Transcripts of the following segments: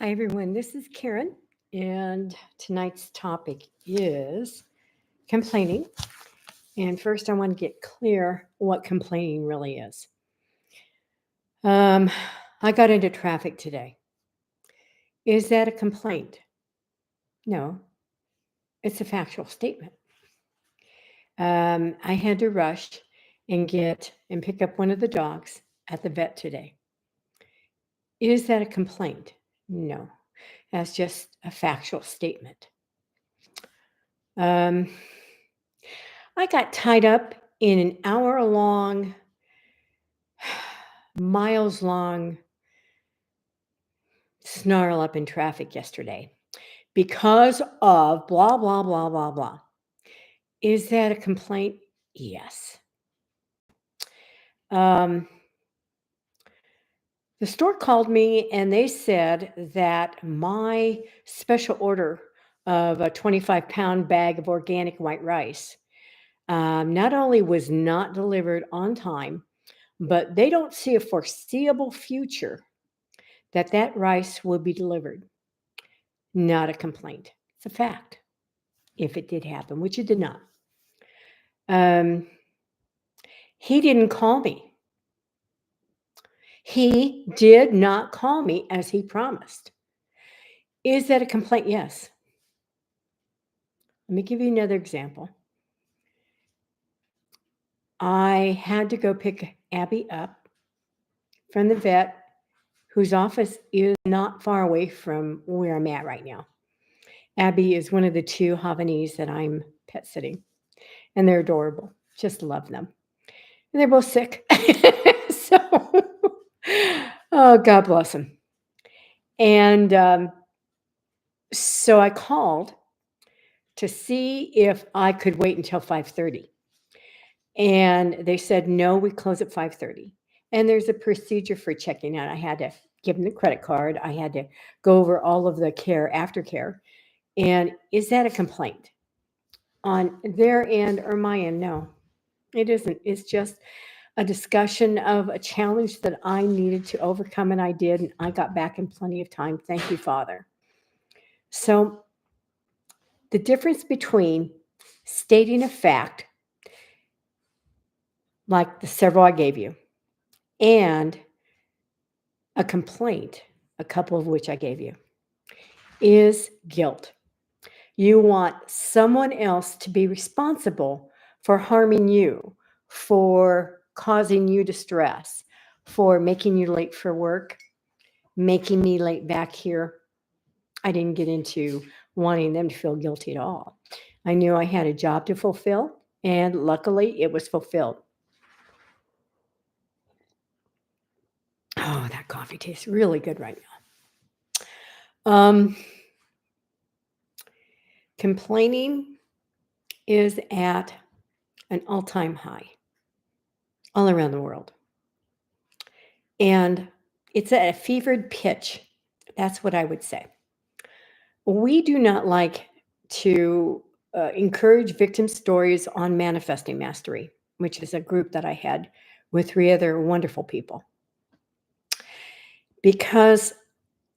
Hi, everyone. This is Karen, and tonight's topic is complaining. And first, I want to get clear what complaining really is. Um, I got into traffic today. Is that a complaint? No, it's a factual statement. I had to rush and get and pick up one of the dogs at the vet today. Is that a complaint? No, that's just a factual statement. Um, I got tied up in an hour long, miles long snarl up in traffic yesterday because of blah, blah, blah, blah, blah. Is that a complaint? Yes. Um, the store called me and they said that my special order of a 25-pound bag of organic white rice not only was not delivered on time, but they don't see a foreseeable future that that rice will be delivered. Not a complaint. It's a fact if it did happen, which it did not. Um, he didn't call me. He did not call me as he promised. Is that a complaint? Yes. Let me give you another example. I had to go pick Abby up from the vet, whose office is not far away from where I'm at right now. Abby is one of the two Havanese that I'm pet sitting, and they're adorable. Just love them. And they're both sick. So, oh, God bless them. And so I called to see if I could wait until 5:30. And they said, no, we close at 5:30. And there's a procedure for checking out. I had to give them the credit card. I had to go over all of the care, aftercare. And is that a complaint on their end or my end? No, it isn't. It's just a discussion of a challenge that I needed to overcome, and I did, and I got back in plenty of time. Thank you, Father. So, the difference between stating a fact, like the several I gave you, and a complaint, a couple of which I gave you, is guilt. You want someone else to be responsible for harming you, for causing you distress, for making you late for work, making me late back here. I didn't get into wanting them to feel guilty at all. I knew I had a job to fulfill, and luckily it was fulfilled. Oh, that coffee tastes really good right now. Complaining is at an all time high all around the world. And it's at a fevered pitch. That's what I would say. We do not like to encourage victim stories on Manifesting Mastery, which is a group that I had with three other wonderful people. Because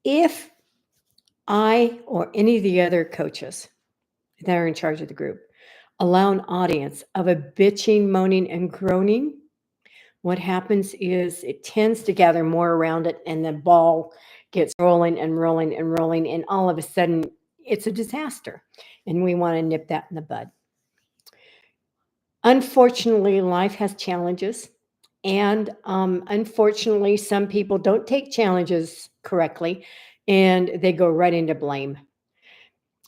if I or any of the other coaches that are in charge of the group allow an audience of a bitching, moaning, and groaning, what happens is it tends to gather more around it, and the ball gets rolling and rolling and rolling, and all of a sudden it's a disaster. And we want to nip that in the bud. Unfortunately, life has challenges. And unfortunately, some people don't take challenges correctly and they go right into blame.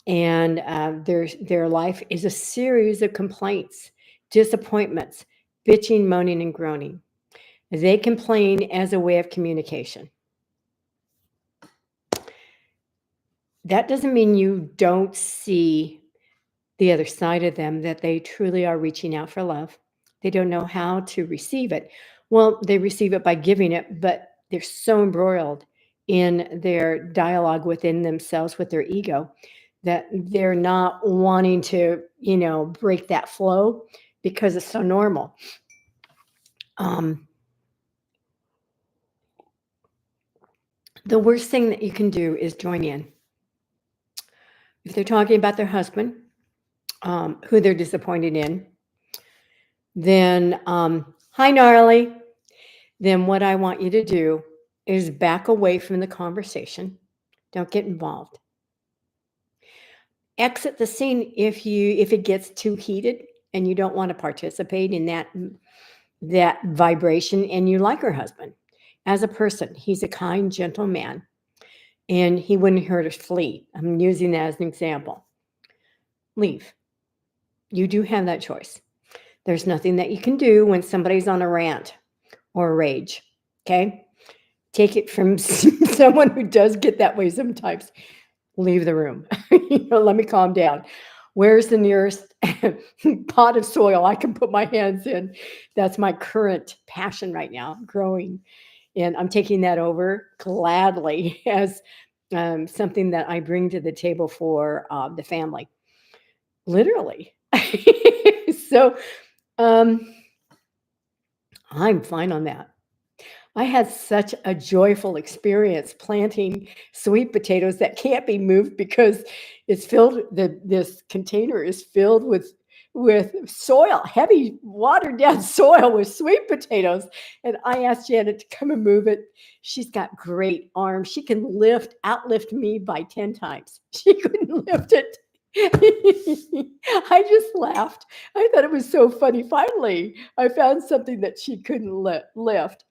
And their life is a series of complaints, disappointments, bitching, moaning, and groaning. They complain as a way of communication. That doesn't mean you don't see the other side of them, that they truly are reaching out for love. They don't know how to receive it. Well, they receive it by giving it, but they're so embroiled in their dialogue within themselves with their ego that they're not wanting to, break that flow because it's so normal. Um, The worst thing that you can do is join in. If they're talking about their husband, who they're disappointed in, then, hi, gnarly. Then what I want you to do is back away from the conversation. Don't get involved. Exit the scene if it gets too heated and you don't want to participate in that vibration and you like her husband. As a person, he's a kind, gentle man, and he wouldn't hurt a flea. I'm using that as an example. Leave. You do have that choice. There's nothing that you can do when somebody's on a rant or a rage. Okay? Take it from someone who does get that way sometimes. Leave the room. Let me calm down. Where's the nearest pot of soil I can put my hands in? That's my current passion right now, growing. And I'm taking that over gladly as something that I bring to the table for the family. Literally. So I'm fine on that. I had such a joyful experience planting sweet potatoes that can't be moved because it's filled. This container is filled with soil, heavy watered down soil with sweet potatoes. And I asked Janet to come and move it. She's got great arms. She can outlift me by 10 times. She couldn't lift it. I just laughed. I thought it was so funny. Finally, I found something that she couldn't lift.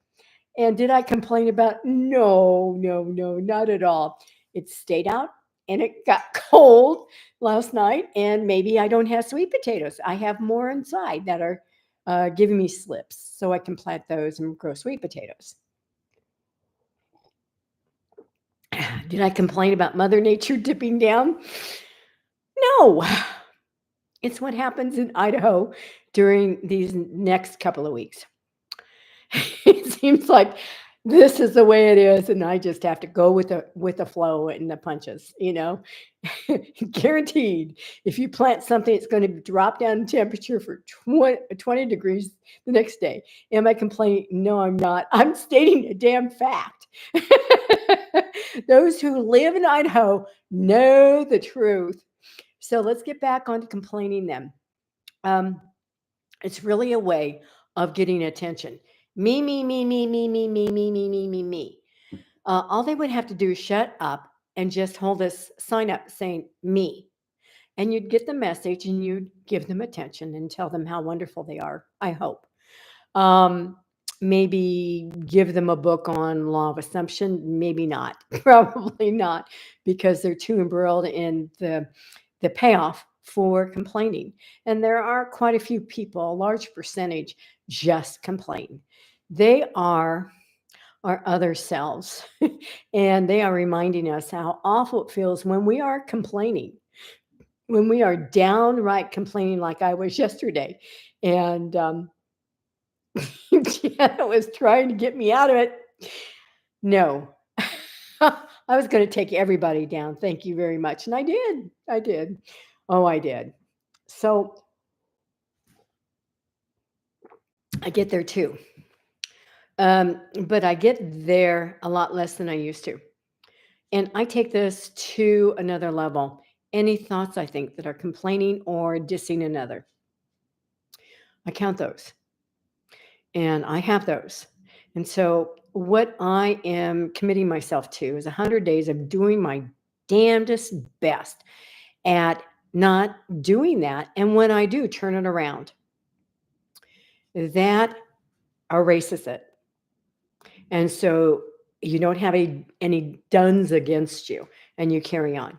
And did I complain about? No, not at all. It stayed out and it got cold last night. And maybe I don't have sweet potatoes. I have more inside that are giving me slips. So I can plant those and grow sweet potatoes. Did I complain about Mother Nature dipping down? No. It's what happens in Idaho during these next couple of weeks. It seems like this is the way it is, and I just have to go with the flow and the punches, Guaranteed. If you plant something, it's going to drop down in temperature for 20 degrees the next day. Am I complaining? No, I'm not. I'm stating a damn fact. Those who live in Idaho know the truth. So let's get back on to complaining then. It's really a way of getting attention. Me, me, me, me, me, me, me, me, me, me, me, me. All they would have to do is shut up and just hold this sign up saying me. And you'd get the message and you'd give them attention and tell them how wonderful they are, I hope. Maybe give them a book on law of assumption. Maybe not. Probably not, because they're too embroiled in the payoff for complaining. And there are quite a few people, a large percentage, just complain. They are our other selves, and they are reminding us how awful it feels when we are complaining, when we are downright complaining, like I was yesterday. And Janet was trying to get me out of it. No. I was going to take everybody down. Thank you very much. And I did. I did. Oh, I did. So I get there too. But I get there a lot less than I used to. And I take this to another level. Any thoughts I think that are complaining or dissing another, I count those. And I have those. And so what I am committing myself to is 100 days of doing my damnedest best at not doing that. And when I do, turn it around. That erases it. And so you don't have any duns against you and you carry on.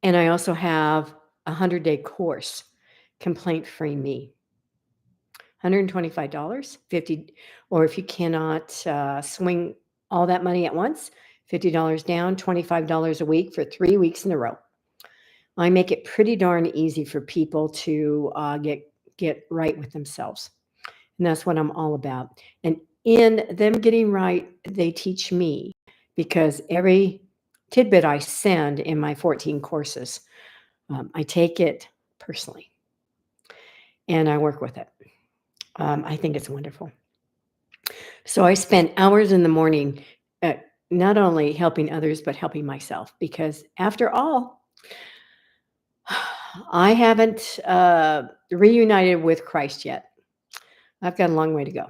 And I also have a 100-day course, Complaint Free Me. $125, 50, or if you cannot swing all that money at once, $50 down, $25 a week for 3 weeks in a row. I make it pretty darn easy for people to get right with themselves. And that's what I'm all about. And in them getting right, they teach me, because every tidbit I send in my 14 courses, I take it personally and I work with it. I think it's wonderful. So I spent hours in the morning, uh, not only helping others, but helping myself because after all, I haven't reunited with Christ yet. I've got a long way to go.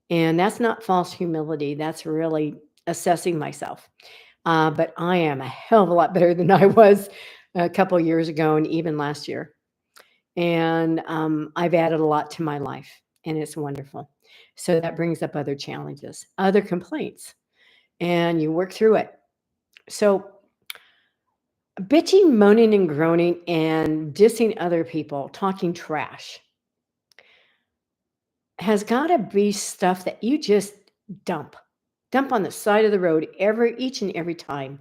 And that's not false humility. That's really assessing myself. But I am a hell of a lot better than I was a couple years ago and even last year. And I've added a lot to my life, and it's wonderful. So that brings up other challenges, other complaints, and you work through it. So bitching, moaning, and groaning, and dissing other people, talking trash has got to be stuff that you just dump. Dump on the side of the road each and every time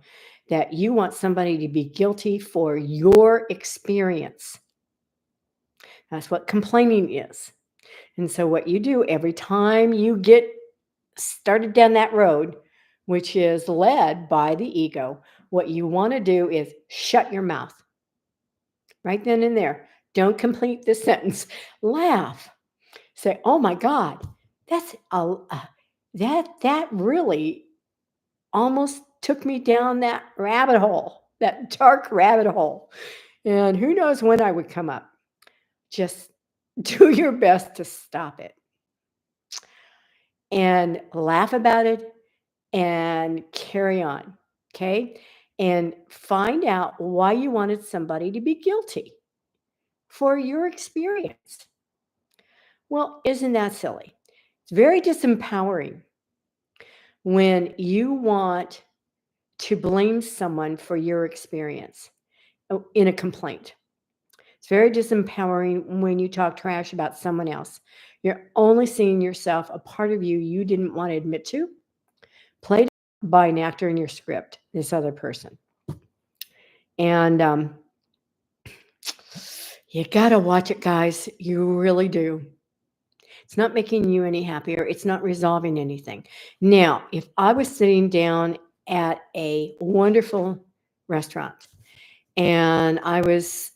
that you want somebody to be guilty for your experience. That's what complaining is. And so what you do every time you get started down that road, which is led by the ego, what you want to do is shut your mouth right then and there. Don't complete the sentence. Laugh. Say, "Oh my God, that's that really almost took me down that rabbit hole, that dark rabbit hole. And who knows when I would come up." Just do your best to stop it and laugh about it and carry on. Okay. And find out why you wanted somebody to be guilty for your experience. Well, isn't that silly? It's very disempowering when you want to blame someone for your experience in a complaint. It's very disempowering when you talk trash about someone else. You're only seeing yourself, a part of you didn't want to admit to, played by an actor in your script, this other person. And you got to watch it, guys. You really do. It's not making you any happier. It's not resolving anything. Now, if I was sitting down at a wonderful restaurant and I was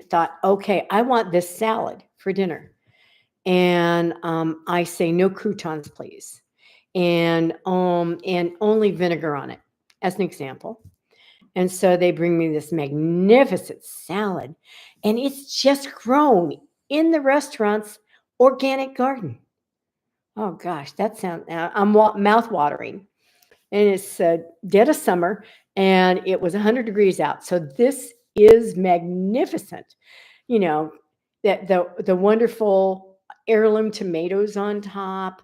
thought, okay, I want this salad for dinner, and I say no croutons, please, and only vinegar on it, as an example. And so they bring me this magnificent salad, and it's just grown in the restaurant's organic garden. Oh gosh, that sounds I'm mouth watering, and it's dead of summer, and it was 100 degrees out. So this is magnificent. You know, that the wonderful heirloom tomatoes on top,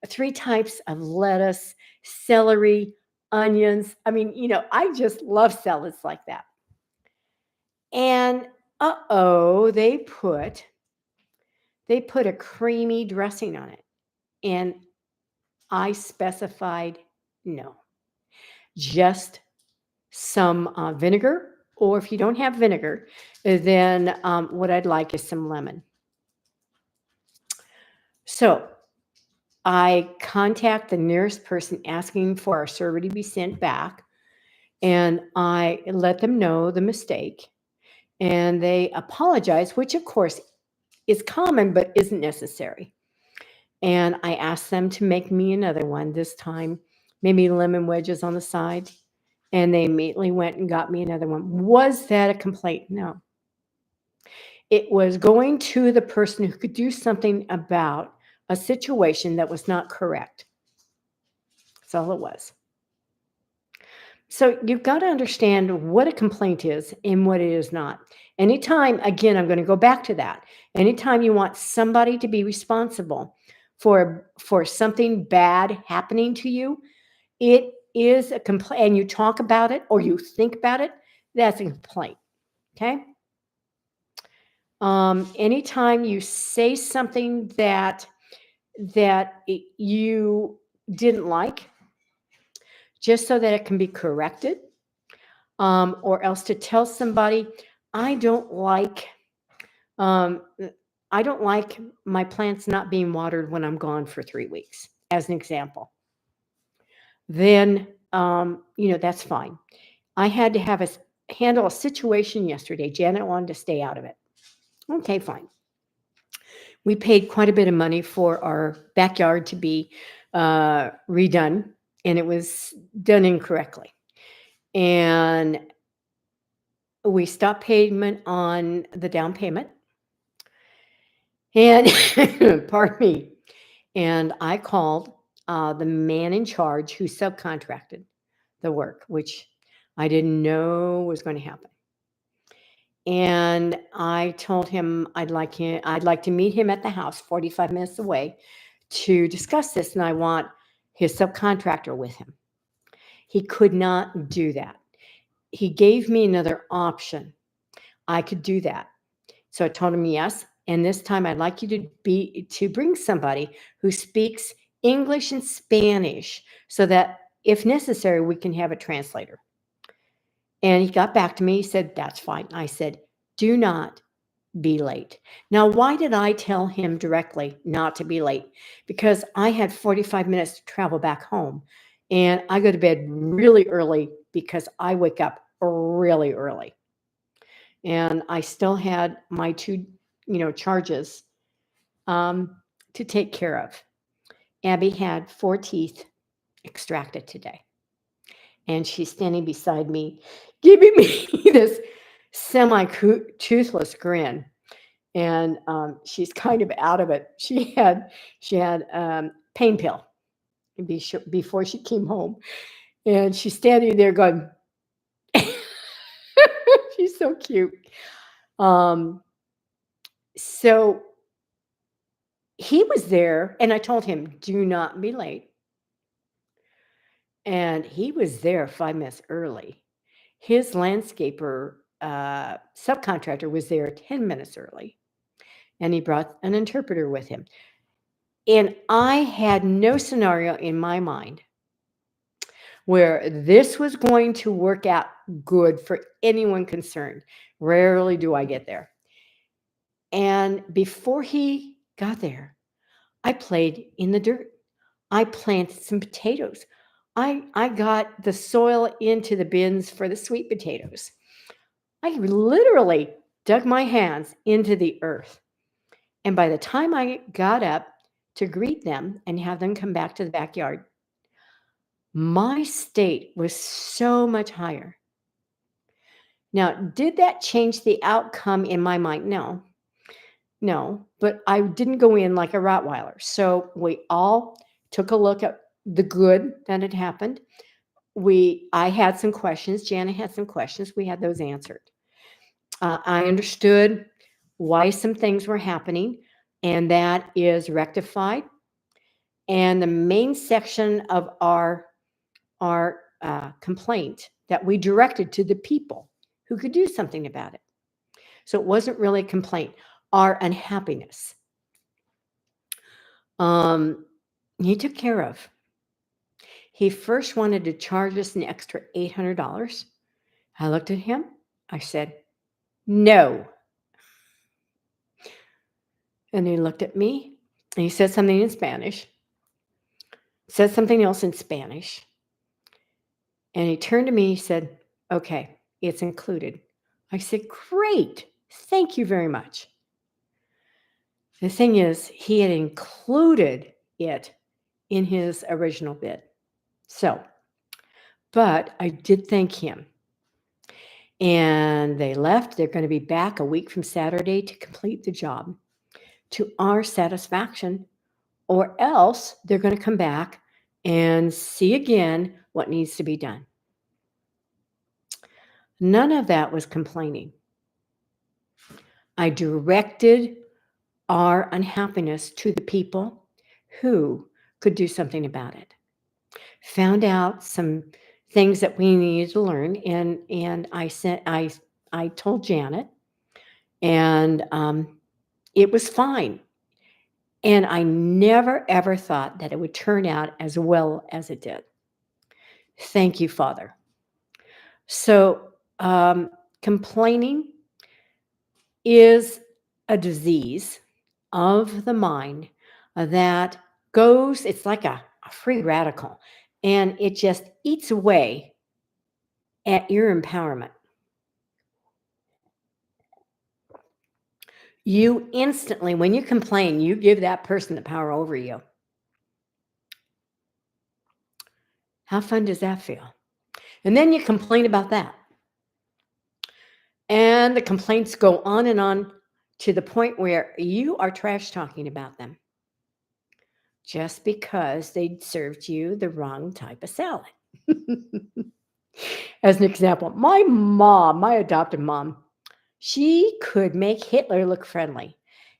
three types of lettuce, celery, onions. I mean, I just love salads like that. And they put a creamy dressing on it, and I specified no, just some vinegar, or if you don't have vinegar, then what I'd like is some lemon. So I contact the nearest person asking for our server to be sent back, and I let them know the mistake, and they apologize, which of course is common but isn't necessary. And I asked them to make me another one this time, maybe lemon wedges on the side. And they immediately went and got me another one. Was that a complaint? No. It was going to the person who could do something about a situation that was not correct. That's all it was. So you've got to understand what a complaint is and what it is not. Anytime, again, I'm going to go back to that. Anytime you want somebody to be responsible for something bad happening to you, it is a complaint, and you talk about it or you think about it, that's a complaint. Okay. Anytime you say something that you didn't like, just so that it can be corrected, or else to tell somebody, I don't like, um, I don't like my plants not being watered when I'm gone for 3 weeks, as an example. Then that's fine. I had to handle a situation yesterday. Janet wanted to stay out of it. Okay, fine. We paid quite a bit of money for our backyard to be redone, and it was done incorrectly. And we stopped payment on the down payment. And pardon me. And I called the man in charge who subcontracted the work, which I didn't know was going to happen. And I told him I'd like to meet him at the house 45 minutes away to discuss this, and I want his subcontractor with him. He could not do that. He gave me another option. I could do that. So I told him yes, and this time I'd like you to bring somebody who speaks English and Spanish so that if necessary we can have a translator. And he got back to me. He said, "That's fine." I said, "Do not be late." Now, why did I tell him directly not to be late? Because I had 45 minutes to travel back home, and I go to bed really early because I wake up really early. And I still had my two, charges to take care of. Abby had 4 teeth extracted today, and she's standing beside me, giving me this semi-toothless grin. And she's kind of out of it. She had pain pill before she came home, and she's standing there going, she's so cute. So he was there, and I told him, "Do not be late." And he was there 5 minutes early. His landscaper subcontractor was there 10 minutes early, and he brought an interpreter with him. And I had no scenario in my mind where this was going to work out good for anyone concerned. Rarely do I get there. And before he got there, I played in the dirt. I planted some potatoes. I got the soil into the bins for the sweet potatoes. I literally dug my hands into the earth. And by the time I got up to greet them and have them come back to the backyard, my state was so much higher. Now, did that change the outcome in my mind? No. No, but I didn't go in like a Rottweiler. So we all took a look at the good that had happened. I had some questions. Jana had some questions. We had those answered. I understood why some things were happening, and that is rectified. And the main section of our complaint that we directed to the people who could do something about it. So it wasn't really a complaint. Our unhappiness. He took care of. He first wanted to charge us an extra $800. I looked at him. I said, "No." And he looked at me and he said something in Spanish, said something else in Spanish. And he turned to me, he said, "Okay, it's included." I said, "Great. Thank you very much." The thing is, he had included it in his original bid. So, but I did thank him. And they left. They're going to be back a week from Saturday to complete the job to our satisfaction, or else they're going to come back and see again what needs to be done. None of that was complaining. I directed our unhappiness to the people who could do something about it. Found out some things that we needed to learn, and I told Janet, and it was fine. And I never ever thought that it would turn out as well as it did. Thank you, Father. So complaining is a disease of the mind that goes, it's like a free radical, and it just eats away at your empowerment. You instantly, when you complain, you give that person the power over you. How fun does that feel? And then you complain about that. And the complaints go on to the point where you are trash talking about them just because they served you the wrong type of salad. As an example, my mom, my adopted mom, she could make Hitler look friendly.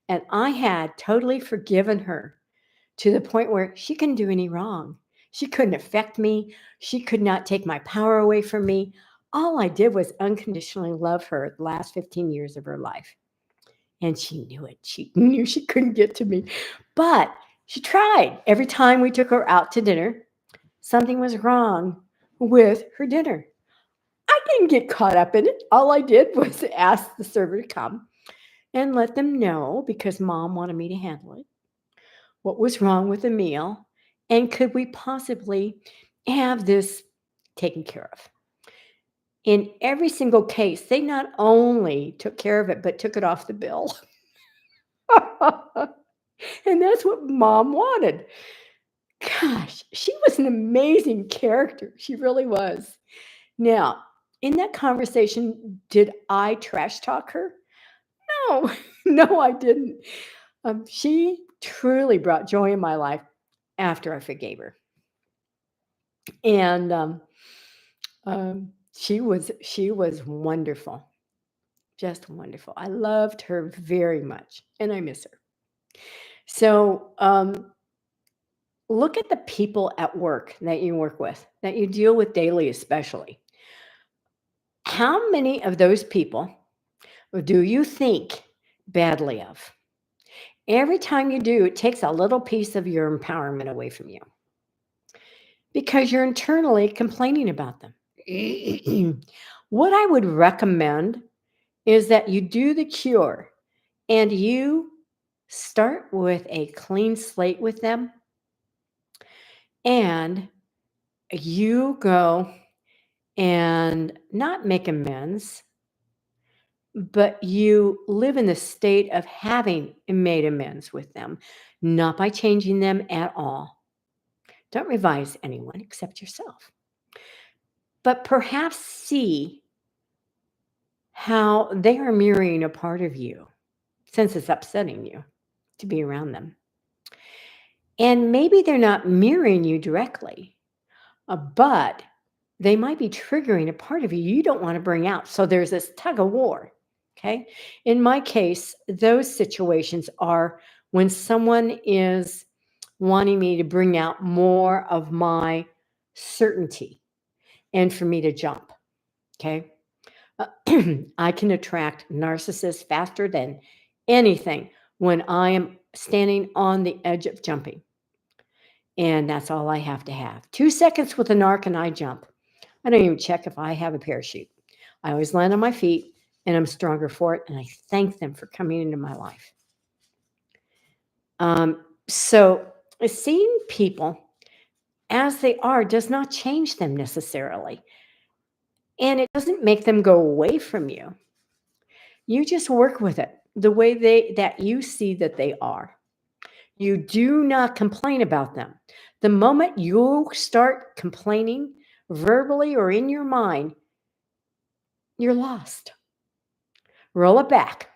And I had totally forgiven her to the point where she couldn't do any wrong. She couldn't affect me. She could not take my power away from me. All I did was unconditionally love her the last 15 years of her life. And she knew it. She knew she couldn't get to me. But she tried. Every time we took her out to dinner, something was wrong with her dinner. I didn't get caught up in it. All I did was ask the server to come and let them know, because mom wanted me to handle it, what was wrong with the meal, and could we possibly have this taken care of. In every single case, they not only took care of it, but took it off the bill. And that's what mom wanted. Gosh, she was an amazing character. She really was. Now, in that conversation, did I trash talk her? No, no, I didn't. She truly brought joy in my life after I forgave her. And she was wonderful, just wonderful. I loved her very much, and I miss her. So look at the people at work that you work with, that you deal with daily, especially. How many of those people do you think badly of? Every time you do, it takes a little piece of your empowerment away from you because you're internally complaining about them. What I would recommend is that you do the cure and you start with a clean slate with them, and you go and not make amends, but you live in the state of having made amends with them, not by changing them at all. Don't revise anyone except yourself, but perhaps see how they are mirroring a part of you since it's upsetting you to be around them. And maybe they're not mirroring you directly, but they might be triggering a part of you you don't want to bring out. So there's this tug of war. Okay. In my case, those situations are when someone is wanting me to bring out more of my certainty and for me to jump. Okay. I can attract narcissists faster than anything when I am standing on the edge of jumping. And that's all I have to have. 2 seconds with a narc and I jump. I don't even check if I have a parachute. I always land on my feet and I'm stronger for it. And I thank them for coming into my life. So seeing people as they are does not change them necessarily. And it doesn't make them go away from you. You just work with it the way that you see that they are. You do not complain about them. The moment you start complaining verbally or in your mind, you're lost. Roll it back.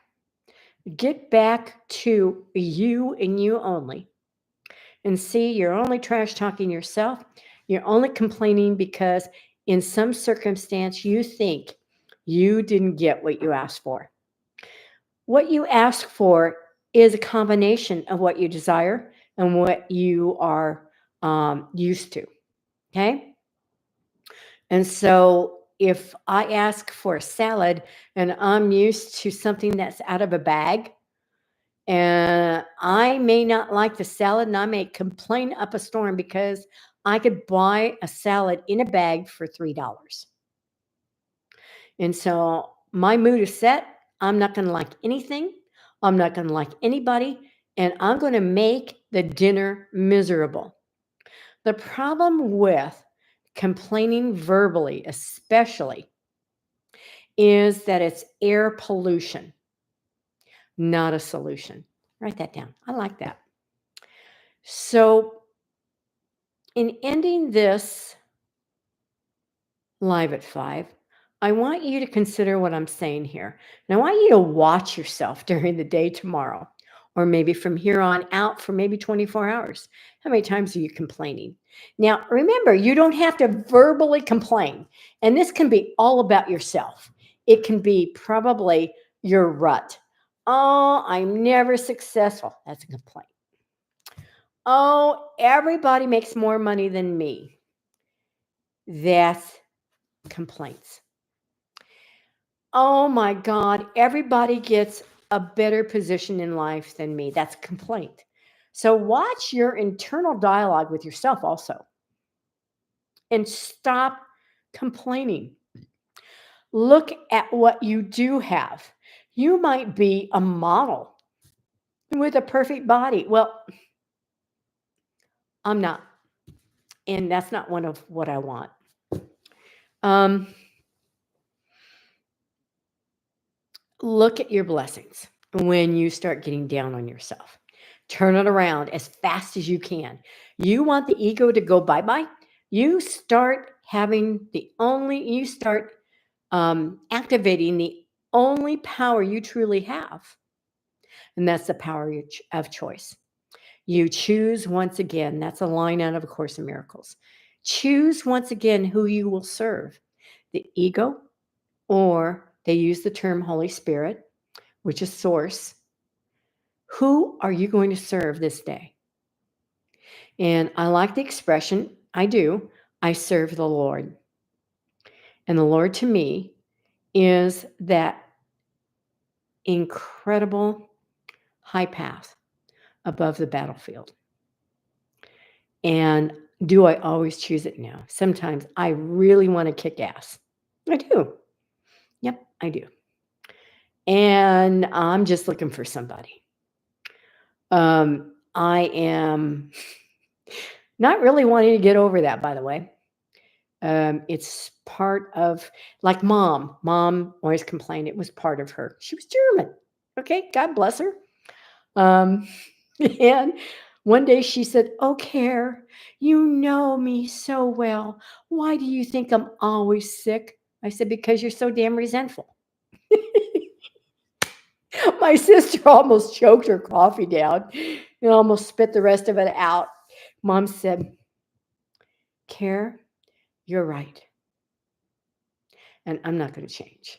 Get back to you and you only. And see, you're only trash talking yourself. You're only complaining because in some circumstance you think you didn't get what you asked for. What you ask for is a combination of what you desire and what you are used to. Okay. And so if I ask for a salad and I'm used to something that's out of a bag, and I may not like the salad and I may complain up a storm because I could buy a salad in a bag for $3. And so my mood is set. I'm not going to like anything. I'm not going to like anybody. And I'm going to make the dinner miserable. The problem with complaining verbally, especially, is that it's air pollution. not a solution. Write that down. I like that. So, in ending this live at 5, I want you to consider what I'm saying here. And I want you to watch yourself during the day tomorrow, or maybe from here on out for maybe 24 hours. How many times are you complaining? Now, remember, you don't have to verbally complain. And this can be all about yourself. It can be probably your rut. Oh, I'm never successful. That's a complaint. Oh, everybody makes more money than me. That's complaints. Oh my God, everybody gets a better position in life than me. That's complaint. So watch your internal dialogue with yourself also and stop complaining. Look at what you do have. You might be a model with a perfect body. Well, I'm not. And that's not one of what I want. Look at your blessings when you start getting down on yourself. Turn it around as fast as you can. You want the ego to go bye-bye? You start activating the only power you truly have. And that's the power of choice. You choose once again. That's a line out of A Course in Miracles. Choose once again who you will serve, the ego, or they use the term Holy Spirit, which is source. Who are you going to serve this day? And I like the expression, I do, I serve the Lord. And the Lord to me is that incredible high path above the battlefield. And do I always choose it? No. Sometimes I really want to kick ass. I do. Yep, I do. And I'm just looking for somebody. I am not really wanting to get over that, by the way. It's part of, like mom. Mom always complained it was part of her. She was German. Okay, God bless her. And one day she said, "Oh, Care, you know me so well. Why do you think I'm always sick?" I said, "Because you're so damn resentful." My sister almost choked her coffee down and almost spit the rest of it out. Mom said, "Care, you're right. And I'm not going to change."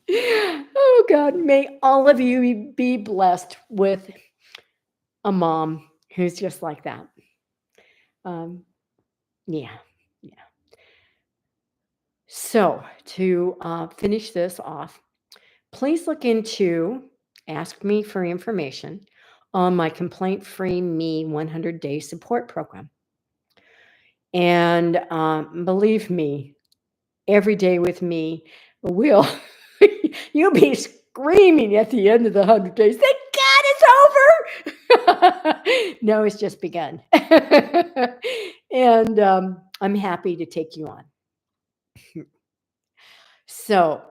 Oh, God, may all of you be blessed with a mom who's just like that. Yeah. So, to finish this off, please look into Ask Me for information on my Complaint Free Me 100 Day Support Program. And believe me, every day with me will, you'll be screaming at the end of the 100 days, "Thank God it's over." No, it's just begun. And I'm happy to take you on. So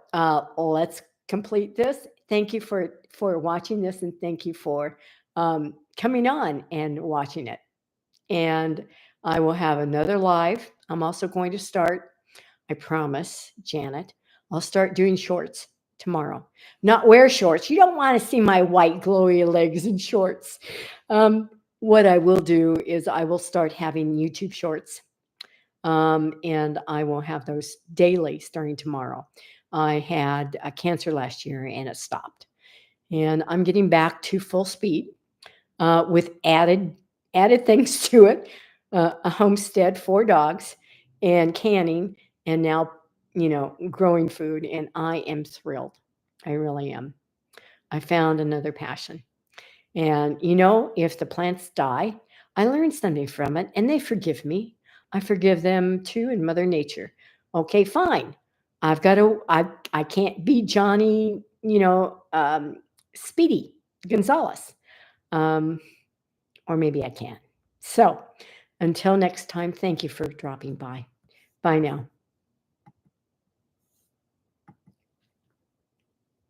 let's complete this. Thank you for watching this, and thank you for coming on and watching it. And I will have another live. I'm also going to start, I promise, Janet, I'll start doing shorts tomorrow. Not wear shorts. You don't want to see my white glowy legs in shorts. What I will do is I will start having YouTube shorts. And I will have those daily starting tomorrow. I had a cancer last year and it stopped. And I'm getting back to full speed with added things to it, a homestead, 4 dogs, and canning, and now, growing food. And I am thrilled. I really am. I found another passion. And, if the plants die, I learn something from it and they forgive me. I forgive them too, and Mother Nature. Okay, fine. I can't be Johnny, Speedy Gonzalez. Or maybe I can. So until next time, thank you for dropping by. Bye now.